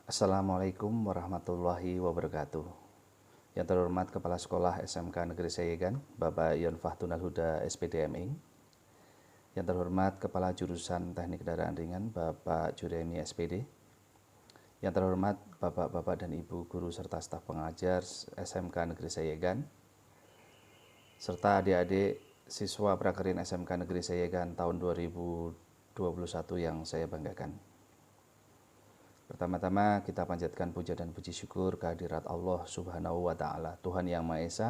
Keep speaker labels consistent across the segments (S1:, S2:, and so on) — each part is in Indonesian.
S1: Assalamualaikum warahmatullahi wabarakatuh. Yang terhormat Kepala Sekolah SMK Negeri Sayegan, Bapak Yon Fahtunal Huda SPDMI. Yang terhormat Kepala Jurusan Teknik Kendaraan Ringan, Bapak Juremi SPD. Yang terhormat Bapak-Bapak dan Ibu Guru serta staf pengajar SMK Negeri Sayegan, serta adik-adik siswa prakerin SMK Negeri Sayegan tahun 2021 yang saya banggakan. Pertama-tama kita panjatkan puja dan puji syukur kehadirat Allah Subhanahu wa Ta'ala, Tuhan Yang Maha Esa,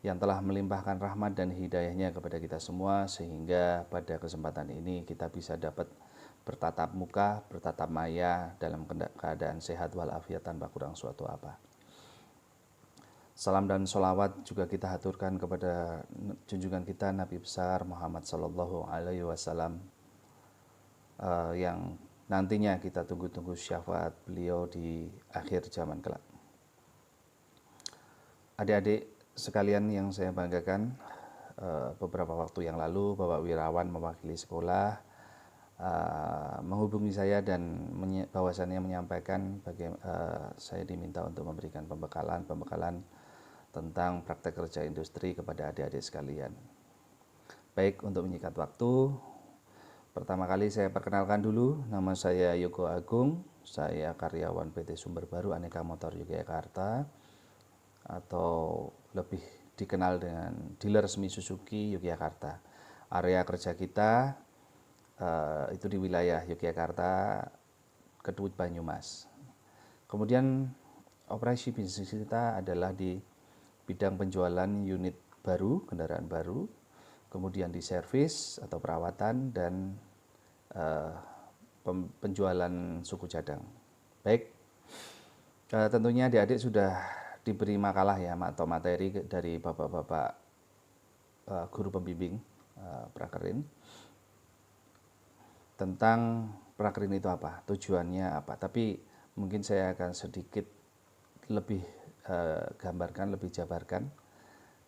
S1: yang telah melimpahkan rahmat dan hidayahnya kepada kita semua, sehingga pada kesempatan ini kita bisa dapat bertatap muka, bertatap maya dalam keadaan sehat walafiat tanpa kurang suatu apa. Salam dan sholawat juga kita haturkan kepada junjungan kita Nabi besar Muhammad Sallallahu Alaihi Wasallam, yang nantinya kita tunggu-tunggu syafaat beliau di akhir zaman kelak. Adik-adik sekalian yang saya banggakan, beberapa waktu yang lalu Bapak Wirawan mewakili sekolah menghubungi saya dan bahwasannya menyampaikan saya diminta untuk memberikan pembekalan tentang praktek kerja industri kepada adik-adik sekalian. Baik, untuk menyingkat waktu, pertama kali saya perkenalkan dulu, nama saya Yogo Agung, saya karyawan PT Sumber Baru Aneka Motor Yogyakarta, atau lebih dikenal dengan dealer resmi Suzuki Yogyakarta. Area kerja kita itu di wilayah Yogyakarta, Kedut Banyumas. Kemudian operasi bisnis kita adalah di bidang penjualan unit baru, kendaraan baru, kemudian di servis atau perawatan, dan penjualan suku cadang. Baik, tentunya adik-adik sudah diberi makalah ya atau materi dari bapak-bapak guru pembimbing prakerin tentang prakerin itu apa, tujuannya apa. Tapi mungkin saya akan sedikit lebih gambarkan, lebih jabarkan.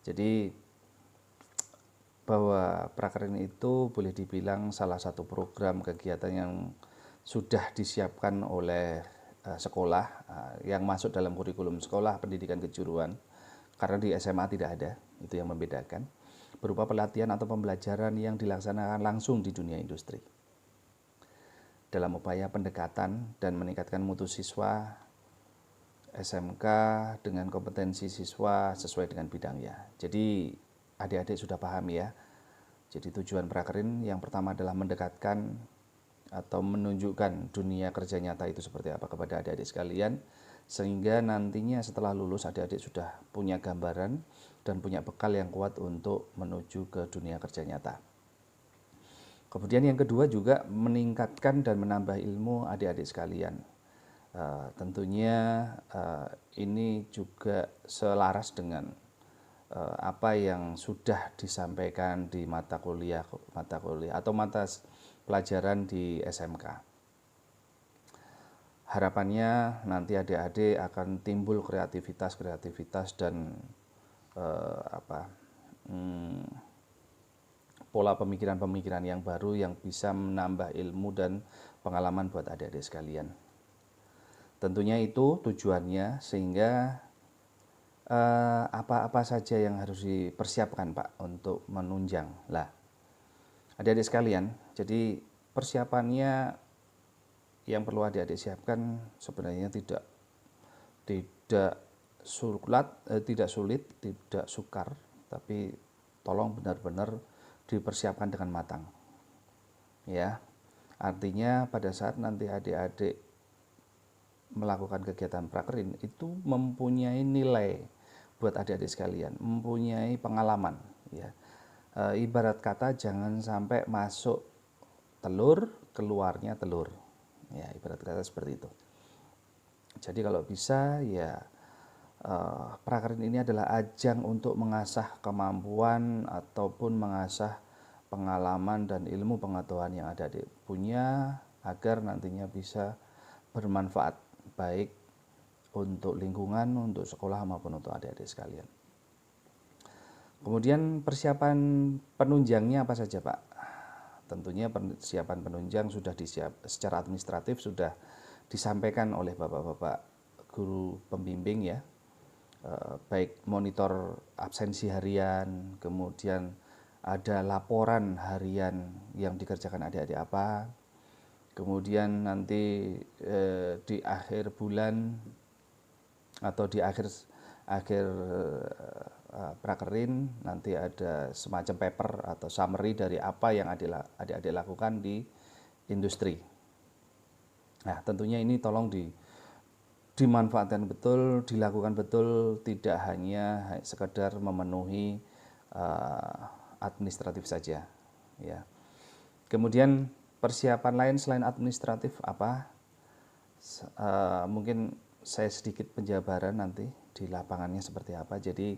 S1: Jadi bahwa prakerin itu boleh dibilang salah satu program kegiatan yang sudah disiapkan oleh sekolah, yang masuk dalam kurikulum sekolah pendidikan kejuruan, karena di SMA tidak ada, itu yang membedakan, berupa pelatihan atau pembelajaran yang dilaksanakan langsung di dunia industri dalam upaya pendekatan dan meningkatkan mutu siswa SMK dengan kompetensi siswa sesuai dengan bidangnya. Jadi adik-adik sudah paham ya. Jadi tujuan prakerin yang pertama adalah mendekatkan atau menunjukkan dunia kerja nyata itu seperti apa kepada adik-adik sekalian, sehingga nantinya setelah lulus adik-adik sudah punya gambaran dan punya bekal yang kuat untuk menuju ke dunia kerja nyata. Kemudian yang kedua juga meningkatkan dan menambah ilmu adik-adik sekalian. Tentunya ini juga selaras dengan apa yang sudah disampaikan di mata kuliah atau mata pelajaran di SMK. Harapannya nanti adik-adik akan timbul kreativitas dan pola pemikiran yang baru yang bisa menambah ilmu dan pengalaman buat adik-adik sekalian. Tentunya itu tujuannya, sehingga apa-apa saja yang harus dipersiapkan Pak untuk menunjang. Lah, adik-adik sekalian, jadi persiapannya yang perlu adik-adik siapkan sebenarnya tidak sulit, tidak sukar, tapi tolong benar-benar dipersiapkan dengan matang. Ya, artinya pada saat nanti adik-adik melakukan kegiatan prakerin itu mempunyai nilai buat adik-adik sekalian, mempunyai pengalaman ya. Ibarat kata jangan sampai masuk telur, keluarnya telur. Ya, ibarat kata seperti itu. Jadi kalau bisa ya prakerin ini adalah ajang untuk mengasah kemampuan ataupun mengasah pengalaman dan ilmu pengetahuan yang adik-adik punya, agar nantinya bisa bermanfaat baik untuk lingkungan, untuk sekolah maupun untuk adik-adik sekalian. Kemudian persiapan penunjangnya apa saja Pak? Tentunya persiapan penunjang sudah secara administratif sudah disampaikan oleh bapak-bapak guru pembimbing ya, baik monitor absensi harian, kemudian ada laporan harian yang dikerjakan adik-adik apa, kemudian nanti di akhir bulan atau di akhir prakerin nanti ada semacam paper atau summary dari apa yang adik-adik lakukan di industri. Nah, tentunya ini tolong dimanfaatkan betul, dilakukan betul, tidak hanya sekedar memenuhi administratif saja. Ya. Kemudian persiapan lain selain administratif apa? Mungkin saya sedikit penjabaran nanti di lapangannya seperti apa. Jadi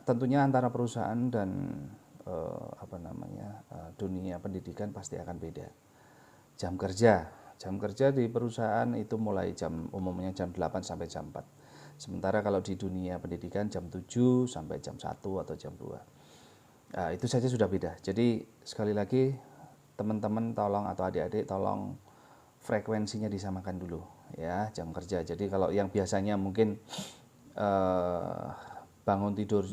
S1: tentunya antara perusahaan dan dunia pendidikan pasti akan beda. Jam kerja di perusahaan itu mulai umumnya jam 8 sampai jam 4. Sementara kalau di dunia pendidikan jam 7 sampai jam 1 atau jam 2. Itu saja sudah beda. Jadi sekali lagi teman-teman tolong atau adik-adik tolong frekuensinya disamakan dulu ya, jam kerja. Jadi kalau yang biasanya mungkin bangun tidur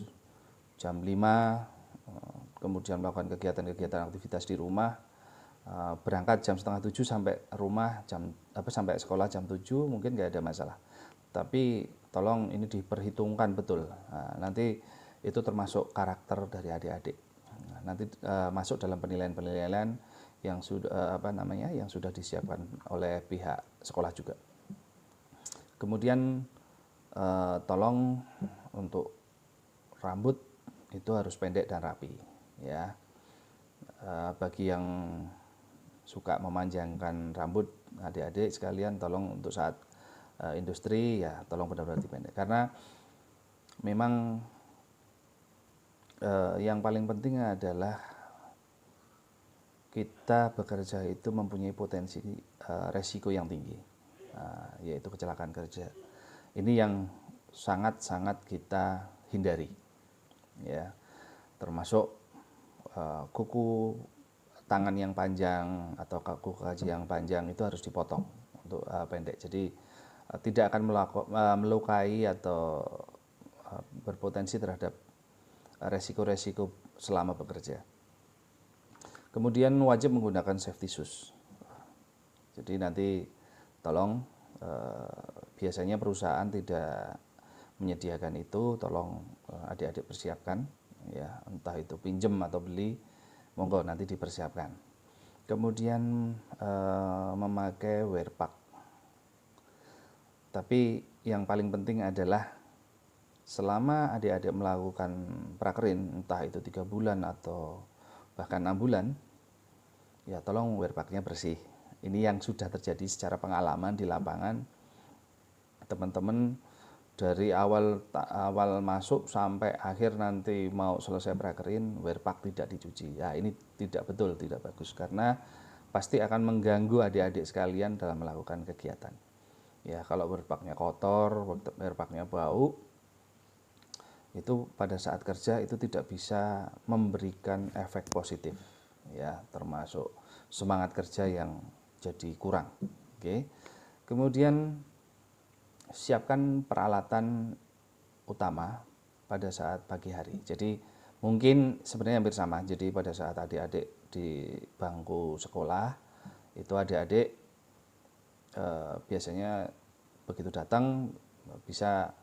S1: jam 5, kemudian melakukan kegiatan-kegiatan aktivitas di rumah, berangkat jam 6:30 sampai rumah sampai sekolah jam 7 mungkin nggak ada masalah. Tapi tolong ini diperhitungkan betul. Nanti itu termasuk karakter dari adik-adik. Nanti masuk dalam penilaian-penilaian yang sudah disiapkan oleh pihak sekolah juga. Kemudian tolong untuk rambut itu harus pendek dan rapi ya. Bagi yang suka memanjangkan rambut adik-adik sekalian, tolong untuk saat industri ya tolong benar-benar dipendek, karena memang yang paling penting adalah kita bekerja itu mempunyai potensi resiko yang tinggi, yaitu kecelakaan kerja. Ini yang sangat-sangat kita hindari ya, termasuk kuku tangan yang panjang atau kuku kaki yang panjang itu harus dipotong untuk pendek. Jadi tidak akan melukai atau berpotensi terhadap resiko-resiko selama bekerja. Kemudian wajib menggunakan safety shoes. Jadi nanti tolong biasanya perusahaan tidak menyediakan itu, tolong adik-adik persiapkan ya, entah itu pinjem atau beli, monggo nanti dipersiapkan. Kemudian memakai wear pack. Tapi yang paling penting adalah selama adik-adik melakukan prakerin, entah itu 3 bulan atau bahkan 6 bulan, ya tolong wear packnya bersih. Ini yang sudah terjadi secara pengalaman di lapangan. Teman-teman dari awal masuk sampai akhir nanti mau selesai prakerin, wear pack tidak dicuci. Ya ini tidak betul, tidak bagus, karena pasti akan mengganggu adik-adik sekalian dalam melakukan kegiatan. Ya kalau wear packnya kotor, wear packnya bau, itu pada saat kerja itu tidak bisa memberikan efek positif ya, termasuk semangat kerja yang jadi kurang. Oke. Kemudian siapkan peralatan utama pada saat pagi hari. Jadi mungkin sebenarnya hampir sama. Jadi pada saat adik-adik di bangku sekolah itu adik-adik biasanya begitu datang bisa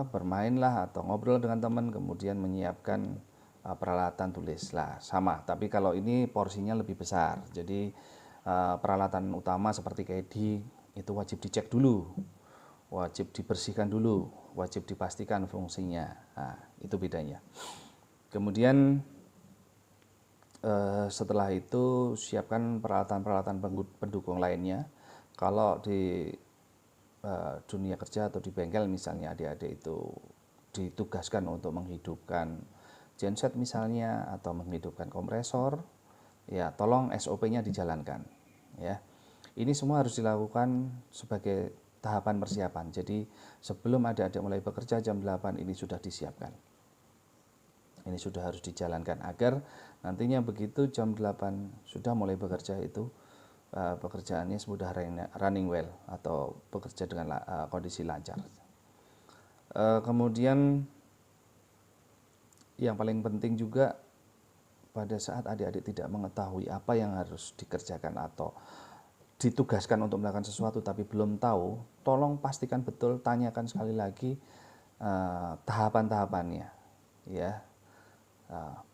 S1: bermain lah atau ngobrol dengan teman, kemudian menyiapkan peralatan tulis lah sama. Tapi kalau ini porsinya lebih besar, jadi peralatan utama seperti KD itu wajib dicek dulu, wajib dibersihkan dulu, wajib dipastikan fungsinya. Nah, itu bedanya. Kemudian setelah itu siapkan peralatan-peralatan pendukung lainnya. Kalau di dunia kerja atau di bengkel misalnya adik-adik itu ditugaskan untuk menghidupkan genset misalnya atau menghidupkan kompresor, ya tolong SOP-nya dijalankan ya. Ini semua harus dilakukan sebagai tahapan persiapan. Jadi sebelum adik-adik mulai bekerja jam 8 ini sudah disiapkan. Ini sudah harus dijalankan agar nantinya begitu jam 8 sudah mulai bekerja itu pekerjaannya sudah running well atau bekerja dengan kondisi lancar. Kemudian yang paling penting juga pada saat adik-adik tidak mengetahui apa yang harus dikerjakan atau ditugaskan untuk melakukan sesuatu tapi belum tahu, tolong pastikan betul, tanyakan sekali lagi tahapan-tahapannya, ya.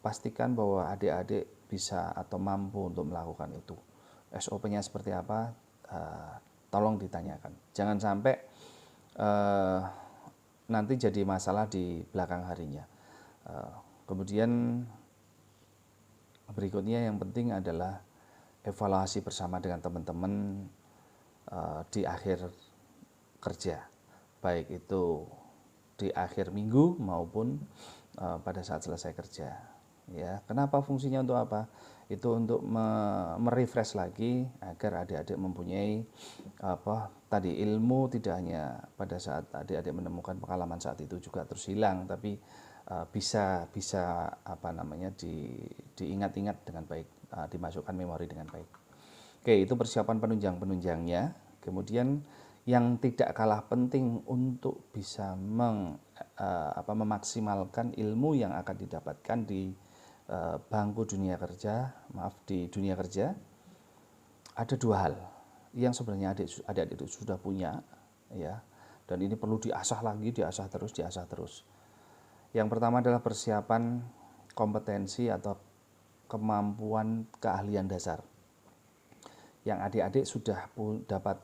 S1: Pastikan bahwa adik-adik bisa atau mampu untuk melakukan itu. SOP-nya seperti apa? Tolong ditanyakan. Jangan sampai nanti jadi masalah di belakang harinya. Kemudian berikutnya yang penting adalah evaluasi bersama dengan teman-teman di akhir kerja, baik itu di akhir minggu maupun pada saat selesai kerja. Ya, kenapa fungsinya untuk apa? Itu untuk merefresh lagi agar adik-adik mempunyai ilmu, tidak hanya pada saat adik-adik menemukan pengalaman saat itu juga terus hilang, tapi bisa diingat-ingat dengan baik, dimasukkan memori dengan baik. Oke, itu persiapan penunjang-penunjangnya. Kemudian yang tidak kalah penting untuk bisa memaksimalkan ilmu yang akan didapatkan di bangku dunia kerja, di dunia kerja, ada dua hal yang sebenarnya adik-adik itu sudah punya, ya, dan ini perlu diasah lagi, diasah terus. Yang pertama adalah persiapan kompetensi atau kemampuan keahlian dasar yang adik-adik sudah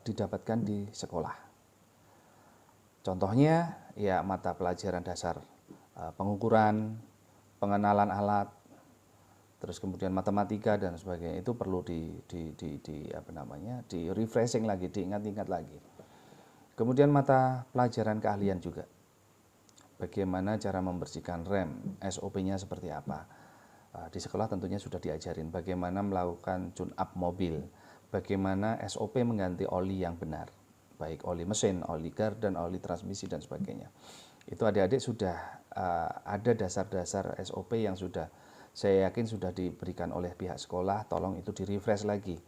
S1: didapatkan di sekolah. Contohnya ya mata pelajaran dasar pengukuran, pengenalan alat, terus kemudian matematika dan sebagainya, itu perlu di refreshing lagi, diingat-ingat lagi. Kemudian mata pelajaran keahlian juga. Bagaimana cara membersihkan rem, SOP-nya seperti apa. Di sekolah tentunya sudah diajarin bagaimana melakukan tune up mobil, bagaimana SOP mengganti oli yang benar, baik oli mesin, oli gardan, oli transmisi dan sebagainya. Itu adik-adik sudah ada dasar-dasar SOP yang sudah saya yakin sudah diberikan oleh pihak sekolah. Tolong itu di-refresh lagi,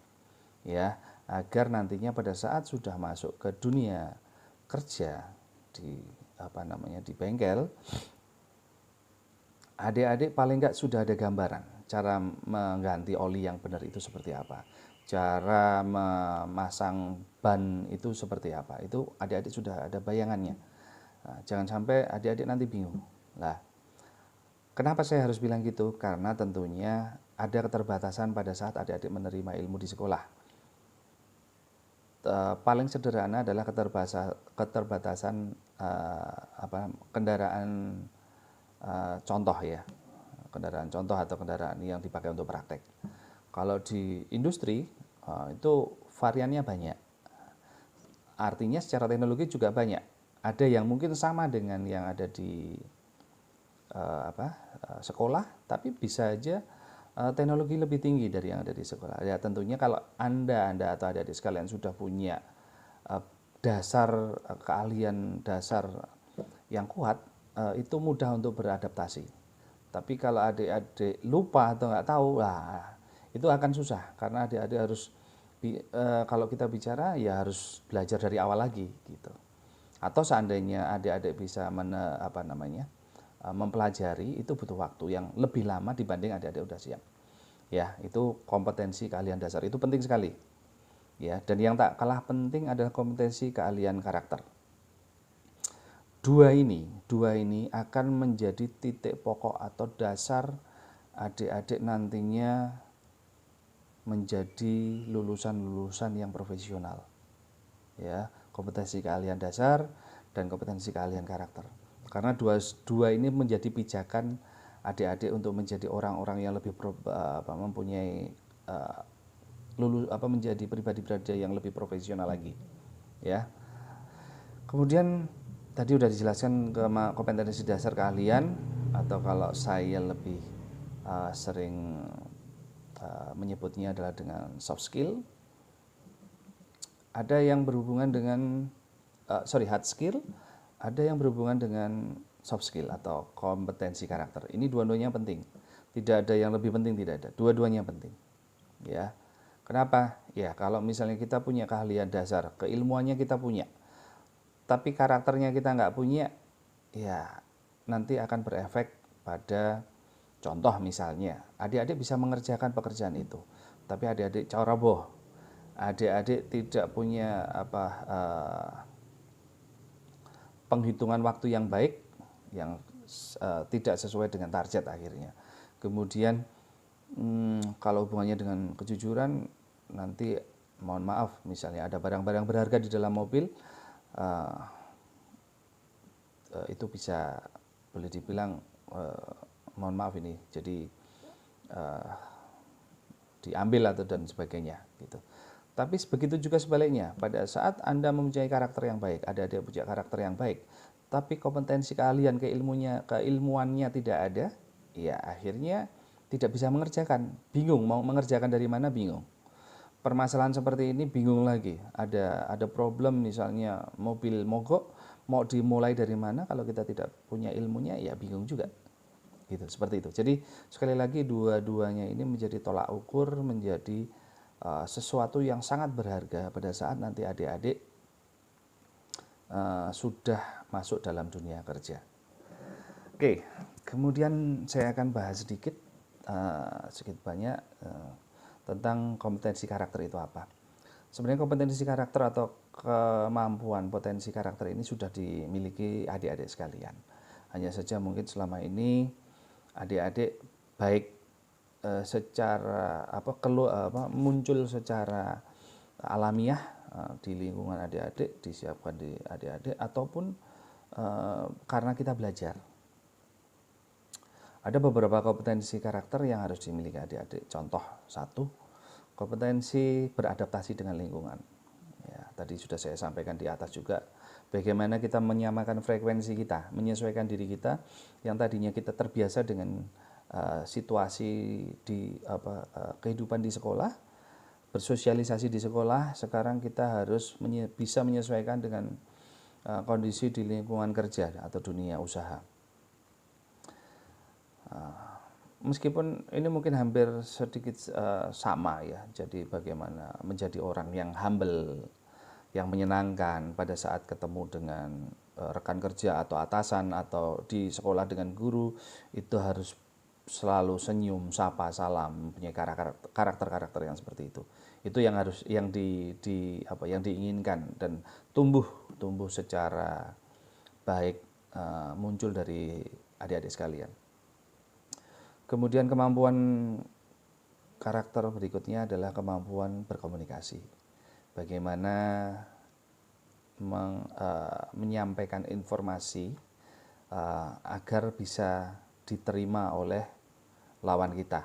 S1: ya, agar nantinya pada saat sudah masuk ke dunia kerja di bengkel, adik-adik paling enggak sudah ada gambaran cara mengganti oli yang benar itu seperti apa, cara memasang ban itu seperti apa, itu adik-adik sudah ada bayangannya. Nah, jangan sampai adik-adik nanti bingung. Lah, kenapa saya harus bilang gitu? Karena tentunya ada keterbatasan pada saat adik-adik menerima ilmu di sekolah. Paling sederhana adalah keterbatasan kendaraan contoh, ya, kendaraan contoh atau kendaraan yang dipakai untuk praktek. Kalau di industri itu variannya banyak, artinya secara teknologi juga banyak. Ada yang mungkin sama dengan yang ada di sekolah, tapi bisa aja teknologi lebih tinggi dari yang ada di sekolah. Ya tentunya kalau Anda atau adik-adik sekalian sudah punya dasar keahlian dasar yang kuat, itu mudah untuk beradaptasi. Tapi kalau adik-adik lupa atau nggak tahu, lah itu akan susah, karena adik-adik harus kalau kita bicara ya harus belajar dari awal lagi gitu. Atau seandainya adik-adik bisa mempelajari, itu butuh waktu yang lebih lama dibanding adik-adik udah siap. Ya, itu kompetensi keahlian dasar itu penting sekali. Ya, dan yang tak kalah penting adalah kompetensi keahlian karakter. Dua ini akan menjadi titik pokok atau dasar adik-adik nantinya menjadi lulusan-lulusan yang profesional. Ya, kompetensi keahlian dasar dan kompetensi keahlian karakter. Karena dua ini menjadi pijakan adik-adik untuk menjadi orang-orang yang lebih mempunyai menjadi pribadi-pribadi yang lebih profesional lagi, ya. Kemudian tadi udah dijelaskan kompetensi dasar keahlian, atau kalau saya lebih sering menyebutnya adalah dengan soft skill. Ada yang berhubungan dengan hard skill, ada yang berhubungan dengan soft skill atau kompetensi karakter. Ini dua-duanya penting. Tidak ada yang lebih penting, tidak ada. Dua-duanya penting. Ya. Kenapa? Ya, kalau misalnya kita punya keahlian dasar, keilmuannya kita punya, tapi karakternya kita nggak punya, ya nanti akan berefek pada contoh misalnya, adik-adik bisa mengerjakan pekerjaan itu, tapi adik-adik ceroboh, adik-adik tidak punya penghitungan waktu yang baik, yang tidak sesuai dengan target akhirnya. Kemudian kalau hubungannya dengan kejujuran, nanti mohon maaf, misalnya ada barang-barang berharga di dalam mobil, uh, itu bisa boleh dibilang mohon maaf ini, jadi uh, diambil atau dan sebagainya gitu. Tapi begitu juga sebaliknya, pada saat Anda mempunyai karakter yang baik, ada punya karakter yang baik, tapi kompetensi keahlian, keilmuannya tidak ada, ya akhirnya tidak bisa mengerjakan, bingung mau mengerjakan dari mana, bingung. Permasalahan seperti ini bingung lagi, ada problem misalnya mobil mogok, mau dimulai dari mana, kalau kita tidak punya ilmunya ya bingung juga. Gitu, seperti itu. Jadi sekali lagi dua-duanya ini menjadi tolak ukur, menjadi sesuatu yang sangat berharga pada saat nanti adik-adik sudah masuk dalam dunia kerja. Oke, kemudian saya akan bahas sedikit banyak tentang kompetensi karakter itu apa. Sebenarnya kompetensi karakter atau kemampuan potensi karakter ini sudah dimiliki adik-adik sekalian. Hanya saja mungkin selama ini adik-adik baik secara muncul secara alamiah di lingkungan adik-adik, disiapkan di adik-adik, ataupun karena kita belajar. Ada beberapa kompetensi karakter yang harus dimiliki adik-adik. Contoh satu, kompetensi beradaptasi dengan lingkungan. Ya, tadi sudah saya sampaikan di atas juga, bagaimana kita menyamakan frekuensi kita, menyesuaikan diri kita yang tadinya kita terbiasa dengan situasi di kehidupan di sekolah, bersosialisasi di sekolah, sekarang kita harus bisa menyesuaikan dengan kondisi di lingkungan kerja atau dunia usaha. Meskipun ini mungkin hampir sedikit sama ya, jadi bagaimana menjadi orang yang humble, yang menyenangkan pada saat ketemu dengan rekan kerja atau atasan, atau di sekolah dengan guru, itu harus selalu senyum, sapa, salam, mempunyai karakter-karakter yang seperti itu. Itu yang harus yang diinginkan dan tumbuh secara baik muncul dari adik-adik sekalian. Kemudian kemampuan karakter berikutnya adalah kemampuan berkomunikasi. Bagaimana menyampaikan informasi agar bisa diterima oleh lawan kita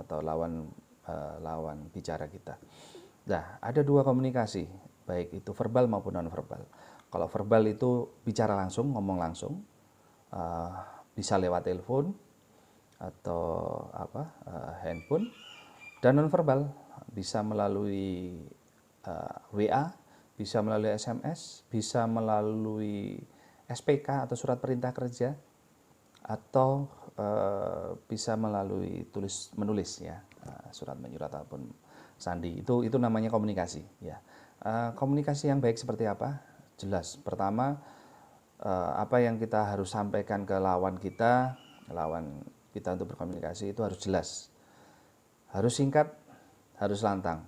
S1: atau lawan bicara kita. Nah, ada dua komunikasi, baik itu verbal maupun non verbal. Kalau verbal itu bicara langsung, ngomong langsung, bisa lewat telepon atau handphone, dan non verbal bisa melalui WA, bisa melalui SMS, bisa melalui SPK atau surat perintah kerja, atau bisa melalui menulis ya, surat menyurat ataupun sandi. Itu namanya komunikasi ya. Komunikasi yang baik seperti apa? Jelas. Pertama, apa yang kita harus sampaikan ke lawan kita untuk berkomunikasi itu harus jelas, harus singkat, harus lantang.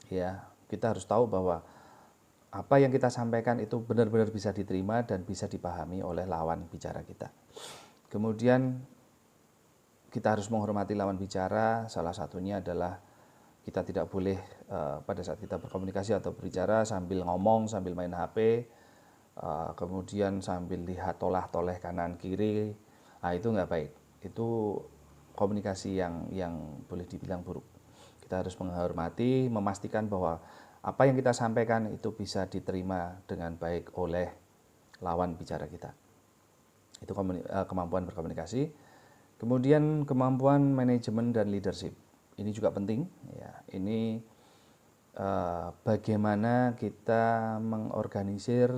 S1: Ya, kita harus tahu bahwa apa yang kita sampaikan itu benar-benar bisa diterima dan bisa dipahami oleh lawan bicara kita. Kemudian kita harus menghormati lawan bicara. Salah satunya adalah kita tidak boleh pada saat kita berkomunikasi atau berbicara sambil ngomong, sambil main HP, kemudian sambil lihat toleh kanan kiri. Nah, itu nggak baik. Itu komunikasi yang boleh dibilang buruk. Kita harus menghormati, memastikan bahwa apa yang kita sampaikan itu bisa diterima dengan baik oleh lawan bicara kita. Itu kemampuan berkomunikasi. Kemudian kemampuan manajemen dan leadership. Ini juga penting ya. Ini bagaimana kita mengorganisir,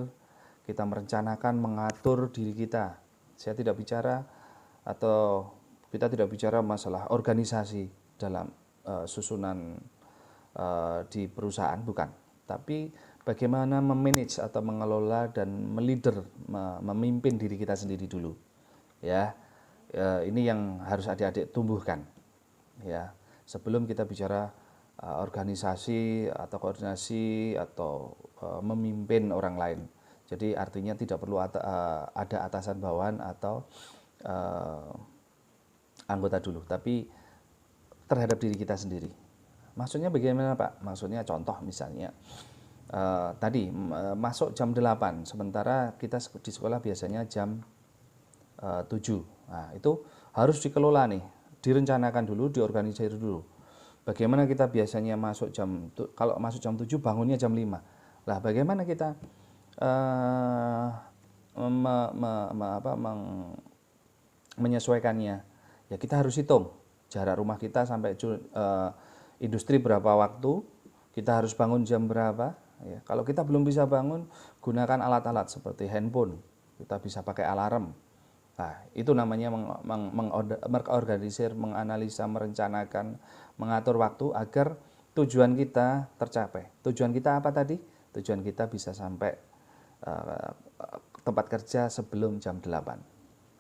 S1: kita merencanakan, mengatur diri kita. Saya tidak bicara atau kita tidak bicara masalah organisasi dalam susunan di perusahaan, bukan, tapi bagaimana memanage atau mengelola dan meleader, memimpin diri kita sendiri dulu, ya. Ini yang harus adik-adik tumbuhkan, ya, sebelum kita bicara organisasi atau koordinasi atau memimpin orang lain. Jadi artinya tidak perlu ada atasan bawahan atau anggota dulu, tapi terhadap diri kita sendiri. Maksudnya bagaimana Pak? Maksudnya contoh misalnya tadi masuk jam 8, sementara kita di sekolah biasanya jam 7. Nah, itu harus dikelola nih, direncanakan dulu, diorganisir dulu. Bagaimana kita biasanya masuk kalau masuk jam 7 bangunnya jam 5. Lah bagaimana kita menyesuaikannya? Ya kita harus hitung jarak rumah kita sampai industri berapa waktu, kita harus bangun jam berapa. Ya, kalau kita belum bisa bangun, gunakan alat-alat seperti handphone, kita bisa pakai alarm. Nah, itu namanya mengorganisir, menganalisa, merencanakan, mengatur waktu agar tujuan kita tercapai. Tujuan kita apa tadi? Tujuan kita bisa sampai tempat kerja sebelum jam 8,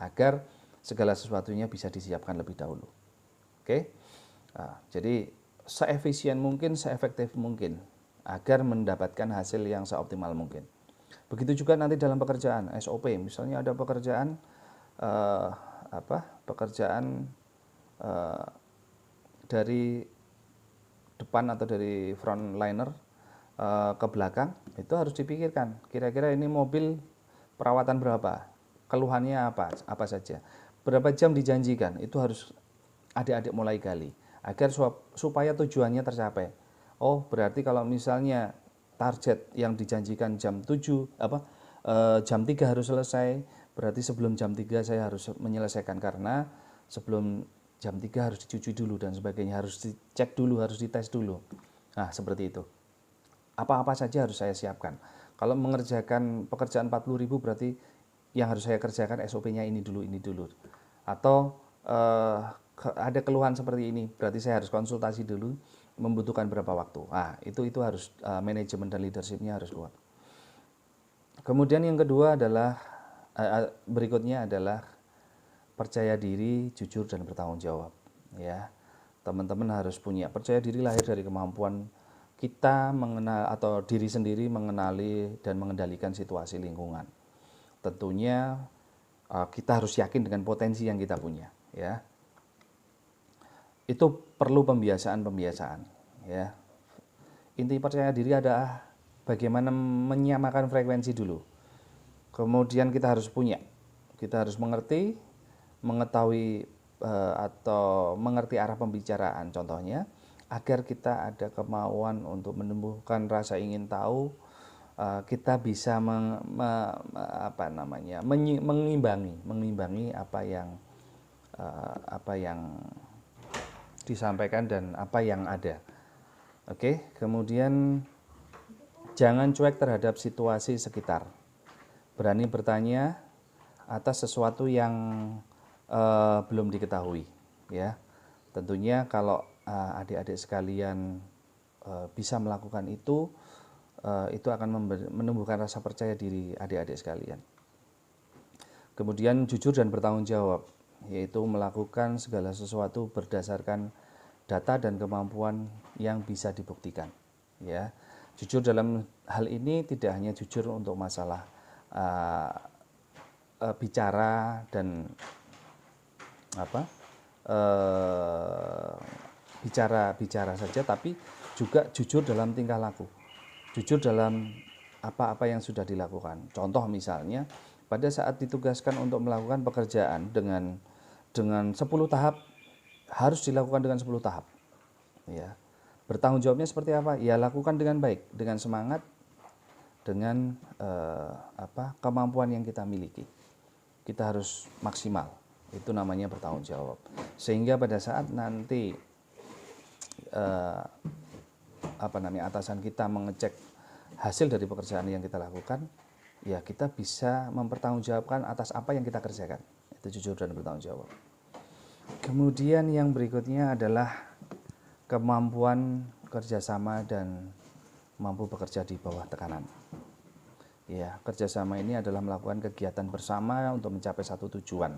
S1: agar segala sesuatunya bisa disiapkan lebih dahulu. Oke? Nah, jadi seefisien mungkin, seefektif mungkin, agar mendapatkan hasil yang seoptimal mungkin. Begitu juga nanti dalam pekerjaan, SOP, misalnya ada pekerjaan dari depan atau dari frontliner ke belakang, itu harus dipikirkan kira-kira ini mobil perawatan berapa, keluhannya apa saja, berapa jam dijanjikan. Itu harus adik-adik mulai gali agar supaya tujuannya tercapai. Oh, berarti kalau misalnya target yang dijanjikan jam 7 jam 3 harus selesai, berarti sebelum jam 3 saya harus menyelesaikan, karena sebelum jam 3 harus dicuci dulu dan sebagainya, harus dicek dulu, harus dites dulu. Nah, seperti itu. Apa-apa saja harus saya siapkan. Kalau mengerjakan pekerjaan 40.000 berarti yang harus saya kerjakan SOP-nya ini dulu. Atau ada keluhan seperti ini, berarti saya harus konsultasi dulu, membutuhkan berapa waktu. Nah, itu harus manajemen dan leadership-nya harus kuat. Kemudian yang kedua adalah berikutnya adalah percaya diri, jujur dan bertanggung jawab. Ya, teman-teman harus punya percaya diri, lahir dari kemampuan kita mengenal atau diri sendiri mengenali dan mengendalikan situasi lingkungan. Tentunya kita harus yakin dengan potensi yang kita punya. Ya, itu perlu pembiasaan. Ya, inti percaya diri adalah bagaimana menyamakan frekuensi dulu. Kemudian kita harus mengerti, mengetahui atau mengerti arah pembicaraan, contohnya, agar kita ada kemauan untuk menumbuhkan rasa ingin tahu, kita bisa mengimbangi apa yang disampaikan dan apa yang ada. Oke, kemudian jangan cuek terhadap situasi sekitar. Berani bertanya atas sesuatu yang belum diketahui, ya. Tentunya kalau adik-adik sekalian bisa melakukan itu akan menumbuhkan rasa percaya diri adik-adik sekalian. Kemudian jujur dan bertanggung jawab, yaitu melakukan segala sesuatu berdasarkan data dan kemampuan yang bisa dibuktikan. Ya, jujur dalam hal ini tidak hanya jujur untuk masalah bicara dan bicara saja, tapi juga jujur dalam tingkah laku, jujur dalam apa-apa yang sudah dilakukan. Contoh misalnya, pada saat ditugaskan untuk melakukan pekerjaan dengan 10 tahap, harus dilakukan dengan 10 tahap. Ya. Bertanggung jawabnya seperti apa? Ya, lakukan dengan baik, dengan semangat, dengan kemampuan yang kita miliki. Kita harus maksimal. Itu namanya bertanggung jawab. Sehingga pada saat nanti atasan kita mengecek hasil dari pekerjaan yang kita lakukan, ya kita bisa mempertanggungjawabkan atas apa yang kita kerjakan. Itu jujur dan bertanggung jawab. Kemudian yang berikutnya adalah kemampuan kerjasama dan mampu bekerja di bawah tekanan. Ya, kerjasama ini adalah melakukan kegiatan bersama untuk mencapai satu tujuan.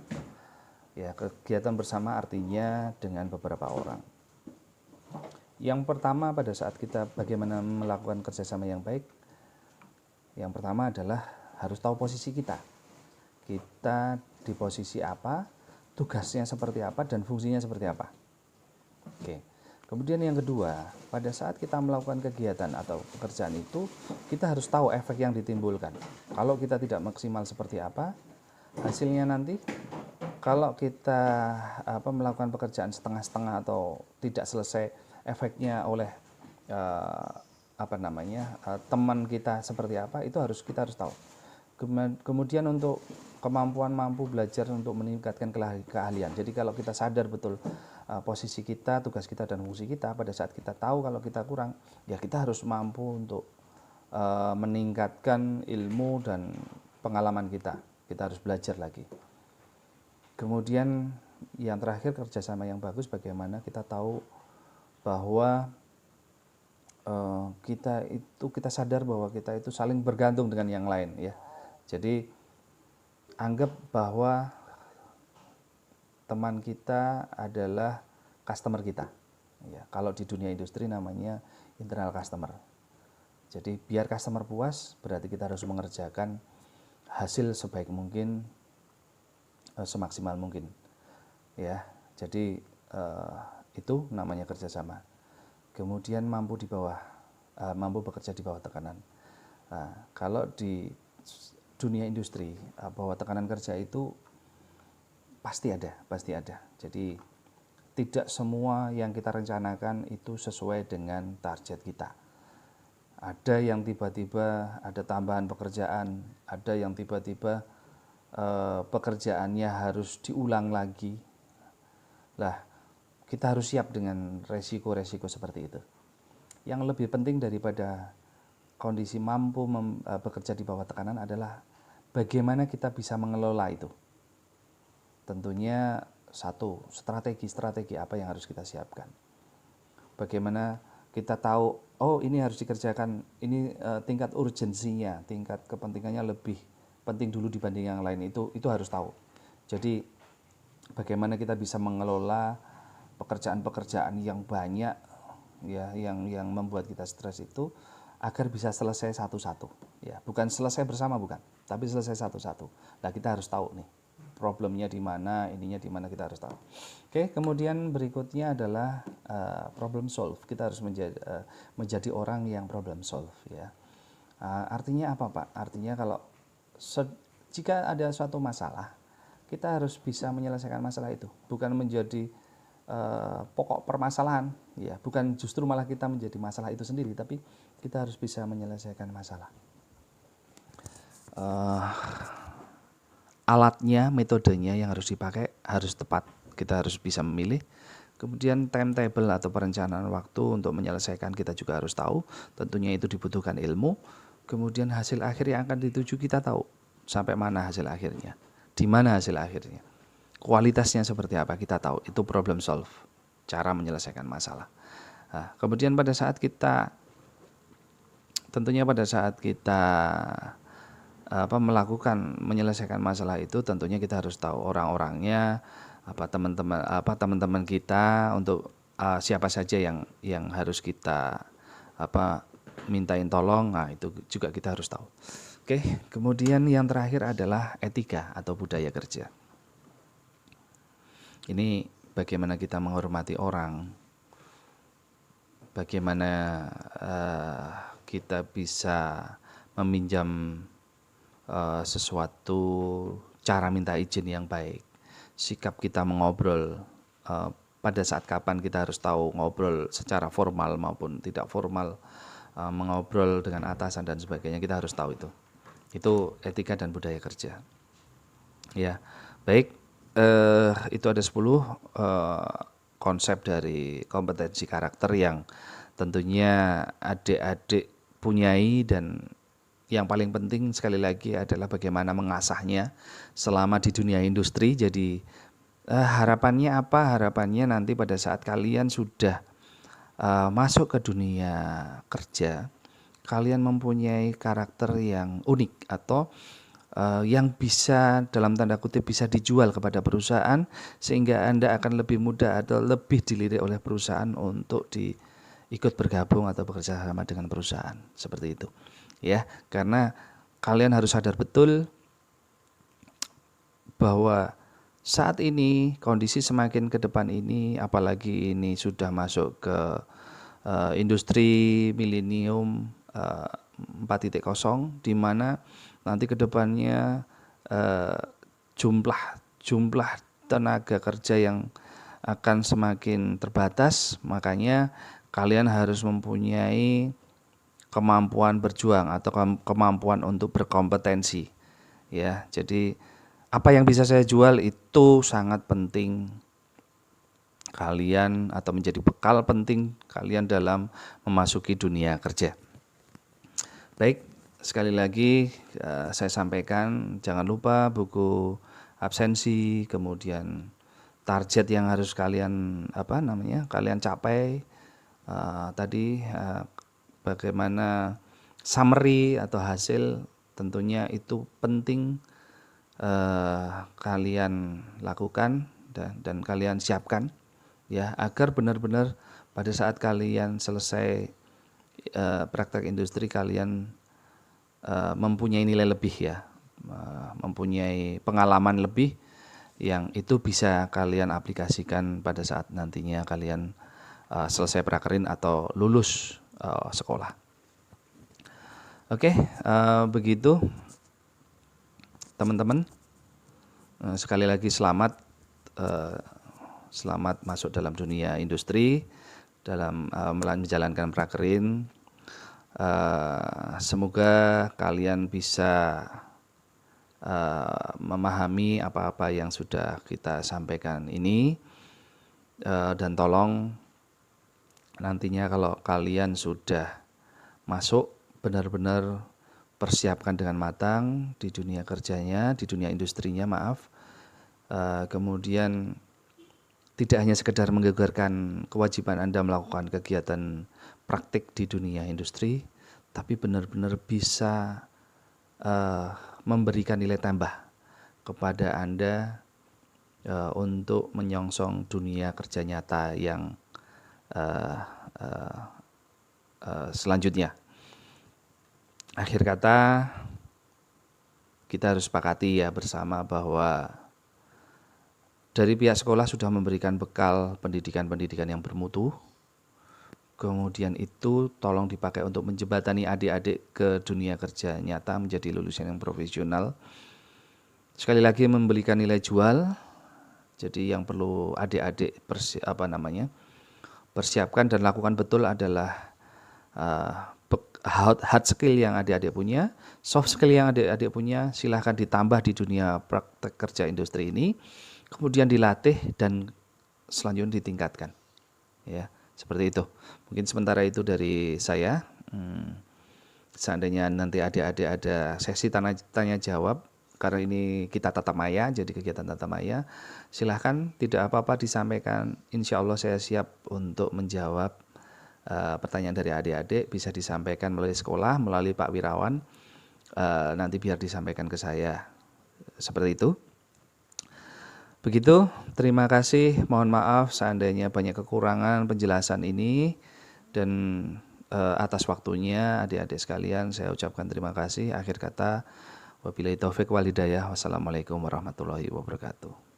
S1: Ya, kegiatan bersama artinya dengan beberapa orang. Yang pertama pada saat kita bagaimana melakukan kerjasama yang baik, yang pertama adalah harus tahu posisi kita. Kita di posisi apa, tugasnya seperti apa, dan fungsinya seperti apa. Oke. Kemudian yang kedua, pada saat kita melakukan kegiatan atau pekerjaan itu, kita harus tahu efek yang ditimbulkan. Kalau kita tidak maksimal seperti apa, hasilnya nanti kalau kita melakukan pekerjaan setengah-setengah atau tidak selesai, efeknya oleh teman kita seperti apa, itu kita harus tahu. Kemudian untuk kemampuan mampu belajar untuk meningkatkan keahlian. Jadi kalau kita sadar betul posisi kita, tugas kita, dan fungsi kita, pada saat kita tahu kalau kita kurang, ya kita harus mampu untuk meningkatkan ilmu dan pengalaman kita. Kita harus belajar lagi. Kemudian yang terakhir, kerjasama yang bagus bagaimana kita tahu bahwa kita sadar bahwa kita itu saling bergantung dengan yang lain, ya. Jadi anggap bahwa teman kita adalah customer kita. Ya, kalau di dunia industri namanya internal customer. Jadi biar customer puas, berarti kita harus mengerjakan hasil sebaik mungkin, semaksimal mungkin. Ya, jadi itu namanya kerjasama. Kemudian mampu bekerja di bawah tekanan. Nah, kalau di dunia industri, bahwa tekanan kerja itu pasti ada. Jadi tidak semua yang kita rencanakan itu sesuai dengan target kita. Ada yang tiba-tiba ada tambahan pekerjaan, ada yang tiba-tiba pekerjaannya harus diulang lagi. Lah, kita harus siap dengan resiko-resiko seperti itu. Yang lebih penting daripada kondisi mampu bekerja di bawah tekanan adalah bagaimana kita bisa mengelola itu. Tentunya satu, strategi apa yang harus kita siapkan. Bagaimana kita tahu, oh ini harus dikerjakan, ini tingkat urgensinya, tingkat kepentingannya lebih penting dulu dibanding yang lain, itu harus tahu. Jadi bagaimana kita bisa mengelola pekerjaan-pekerjaan yang banyak, ya, yang membuat kita stres itu, agar bisa selesai satu-satu, ya, bukan selesai bersama, bukan, tapi selesai satu-satu. Nah, kita harus tahu nih problemnya di mana, ininya di mana, kita harus tahu. Oke, kemudian berikutnya adalah problem solve. Kita harus menjadi orang yang problem solve, ya. Artinya apa, Pak? Artinya kalau jika ada suatu masalah, kita harus bisa menyelesaikan masalah itu, bukan menjadi pokok permasalahan, ya, bukan justru malah kita menjadi masalah itu sendiri, tapi kita harus bisa menyelesaikan masalah. Alatnya, metodenya yang harus dipakai harus tepat, kita harus bisa memilih. Kemudian timetable atau perencanaan waktu untuk menyelesaikan kita juga harus tahu, tentunya itu dibutuhkan ilmu. Kemudian hasil akhir yang akan dituju kita tahu, sampai mana hasil akhirnya, di mana hasil akhirnya, kualitasnya seperti apa kita tahu, itu problem solve, cara menyelesaikan masalah. Nah, kemudian pada saat kita melakukan menyelesaikan masalah itu, tentunya kita harus tahu orang-orangnya, teman-teman kita, untuk siapa saja yang harus kita mintain tolong. Nah, itu juga kita harus tahu. Oke, kemudian yang terakhir adalah etika atau budaya kerja. Ini bagaimana kita menghormati orang, bagaimana kita bisa meminjam sesuatu, cara minta izin yang baik, sikap kita mengobrol, pada saat kapan kita harus tahu ngobrol secara formal maupun tidak formal, mengobrol dengan atasan dan sebagainya, kita harus tahu itu. Itu etika dan budaya kerja. Ya, baik. Itu ada 10 konsep dari kompetensi karakter yang tentunya adik-adik punyai, dan yang paling penting sekali lagi adalah bagaimana mengasahnya selama di dunia industri. Jadi harapannya apa? Harapannya nanti pada saat kalian sudah masuk ke dunia kerja, kalian mempunyai karakter yang unik atau yang bisa dalam tanda kutip bisa dijual kepada perusahaan, sehingga Anda akan lebih mudah atau lebih dilirik oleh perusahaan untuk ikut bergabung atau bekerja sama dengan perusahaan, seperti itu ya. Karena kalian harus sadar betul bahwa saat ini kondisi semakin ke depan ini, apalagi ini sudah masuk ke industri milenium 4.0, di mana nanti ke depannya jumlah tenaga kerja yang akan semakin terbatas, makanya kalian harus mempunyai kemampuan berjuang atau kemampuan untuk berkompetensi ya. Jadi apa yang bisa saya jual itu sangat penting kalian atau menjadi bekal penting kalian dalam memasuki dunia kerja. Baik, sekali lagi saya sampaikan, jangan lupa buku absensi, kemudian target yang harus kalian kalian capai tadi, bagaimana summary atau hasil, tentunya itu penting kalian lakukan dan kalian siapkan ya, agar benar-benar pada saat kalian selesai praktek industri kalian mempunyai nilai lebih ya, mempunyai pengalaman lebih yang itu bisa kalian aplikasikan pada saat nantinya kalian selesai prakerin atau lulus sekolah. Oke, begitu teman-teman. Sekali lagi selamat masuk dalam dunia industri, dalam menjalankan prakerin. Semoga kalian bisa memahami apa-apa yang sudah kita sampaikan ini, dan tolong nantinya kalau kalian sudah masuk, benar-benar persiapkan dengan matang di dunia kerjanya, di dunia industrinya, kemudian tidak hanya sekedar menggugurkan kewajiban Anda melakukan kegiatan praktik di dunia industri, tapi benar-benar bisa memberikan nilai tambah kepada Anda untuk menyongsong dunia kerja nyata yang selanjutnya. Akhir kata, kita harus sepakati ya bersama bahwa dari pihak sekolah sudah memberikan bekal pendidikan-pendidikan yang bermutu. Kemudian itu tolong dipakai untuk menjembatani adik-adik ke dunia kerja nyata menjadi lulusan yang profesional. Sekali lagi memberikan nilai jual. Jadi yang perlu adik-adik persiapkan dan lakukan betul adalah hard skill yang adik-adik punya, soft skill yang adik-adik punya, silahkan ditambah di dunia praktek kerja industri ini, kemudian dilatih dan selanjutnya ditingkatkan. Ya, seperti itu. Mungkin sementara itu dari saya. Seandainya nanti adik-adik ada sesi tanya jawab, karena ini kita tatap maya, jadi kegiatan tatap maya, silahkan, tidak apa-apa disampaikan. Insya Allah saya siap untuk menjawab pertanyaan dari adik-adik, bisa disampaikan melalui sekolah, melalui Pak Wirawan, nanti biar disampaikan ke saya. Seperti itu. Begitu, terima kasih, mohon maaf seandainya banyak kekurangan penjelasan ini, dan atas waktunya adik-adik sekalian saya ucapkan terima kasih. Akhir kata, wabillahi taufik wal hidayah, wassalamualaikum warahmatullahi wabarakatuh.